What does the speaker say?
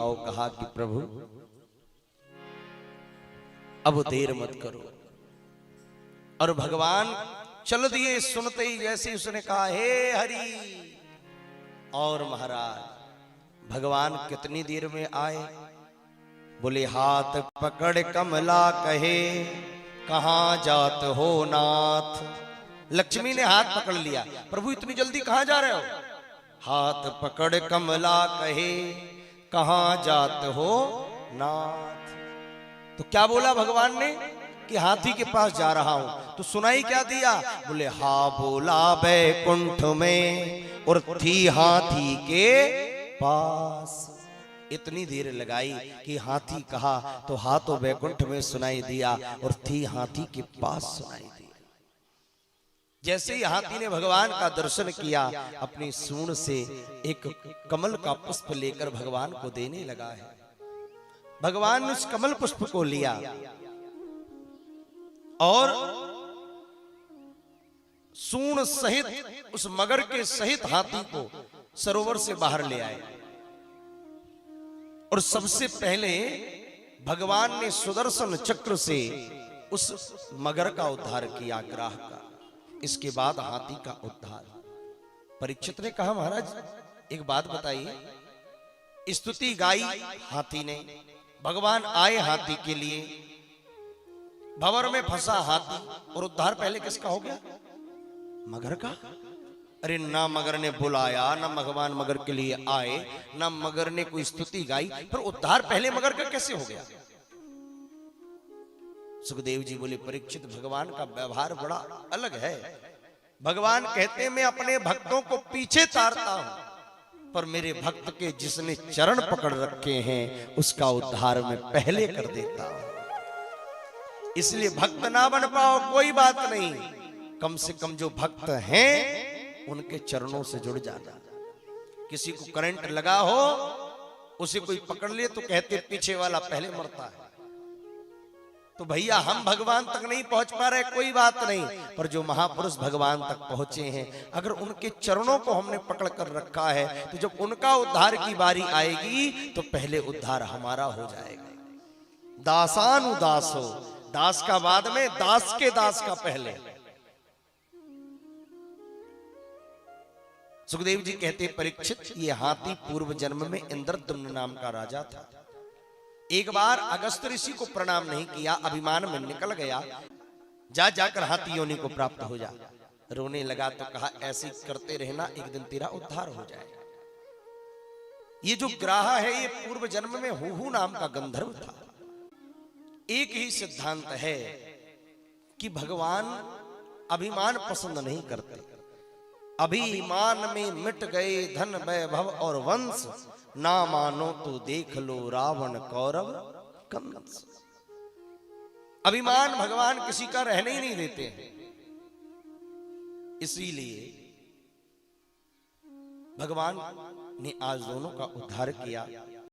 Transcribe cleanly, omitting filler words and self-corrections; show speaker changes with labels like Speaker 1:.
Speaker 1: और कहा कि प्रभु अब देर मत करो। और भगवान चल दिए। सुनते ही जैसे उसने कहा हे हरि। और महाराज भगवान कितनी देर में आए? बोले हाथ पकड़ कमला कहे कहां जात हो नाथ। लक्ष्मी ने हाथ पकड़ लिया। प्रभु इतनी जल्दी कहां जा रहे हो? हाथ पकड़ कमला कहे कहां जात हो नाथ। तो क्या बोला भगवान ने कि हाथी के पास जा रहा हूं। तो सुनाई क्या दिया? बोले हा बोला बैकुंठ में और थी हाथी के पास। इतनी देर लगाई कि हाथी कहा तो हाथों बैकुंठ में सुनाई दिया और थी हाथी के पास सुनाई दिया। जैसे ही हाथी ने भगवान का दर्शन किया अपनी सूंड से एक कमल का पुष्प लेकर भगवान को देने लगा है। भगवान ने उस कमल पुष्प को लिया और सूंड सहित उस मगर के सहित हाथी को सरोवर से बाहर ले आए। और सबसे पहले भगवान ने सुदर्शन चक्र से उस मगर का उद्धार किया, ग्राह का। इसके बाद हाथी का उद्धार। परीक्षित ने कहा महाराज एक बात बताइए, स्तुति गाई हाथी ने, भगवान आए हाथी के लिए, भंवर में फंसा हाथी और उद्धार पहले किसका हो गया? मगर का। अरे ना मगर ने बुलाया, ना भगवान मगर के लिए आए, ना मगर ने कोई स्तुति गाई, पर उद्धार पहले मगर का कैसे हो गया? सुखदेव जी बोले परीक्षित भगवान का व्यवहार बड़ा अलग है। भगवान कहते मैं अपने भक्तों को पीछे तारता हूं, पर मेरे भक्त के जिसने चरण पकड़ रखे हैं उसका उद्धार मैं पहले कर देता हूं। इसलिए भक्त ना बन पाओ कोई बात नहीं, कम से कम जो भक्त हैं उनके चरणों से जुड़ जाना। किसी को करंट लगा हो उसे कोई पकड़ ले तो कहते पीछे वाला पहले मरता है। तो भैया हम भगवान तक नहीं पहुंच पा रहे कोई बात नहीं, पर जो महापुरुष भगवान तक पहुंचे हैं अगर उनके चरणों को हमने पकड़ कर रखा है तो जब उनका उद्धार की बारी आएगी तो पहले उद्धार हमारा हो जाएगा। दासानुदास हो, दास का बाद में, दास के दास का पहले। सुखदेव जी कहते परीक्षित ये हाथी पूर्व जन्म में इंद्रद्युम्न नाम का राजा था। एक बार अगस्त ऋषि को प्रणाम नहीं किया, अभिमान में निकल गया, जा जाकर हाथी योनि को प्राप्त हो जा। रोने लगा तो कहा ऐसे करते रहना एक दिन तेरा उद्धार हो जाएगा। ये जो ग्राह है ये पूर्व जन्म में हुहु नाम का गंधर्व था। एक ही सिद्धांत है कि भगवान अभिमान पसंद नहीं करते। अभिमान में मिट गए धन वैभव और वंश, ना मानो तो देख लो रावण कौरव कंस। अभिमान भगवान किसी का रहने ही नहीं देते हैं। इसीलिए भगवान ने आज दोनों का उद्धार किया।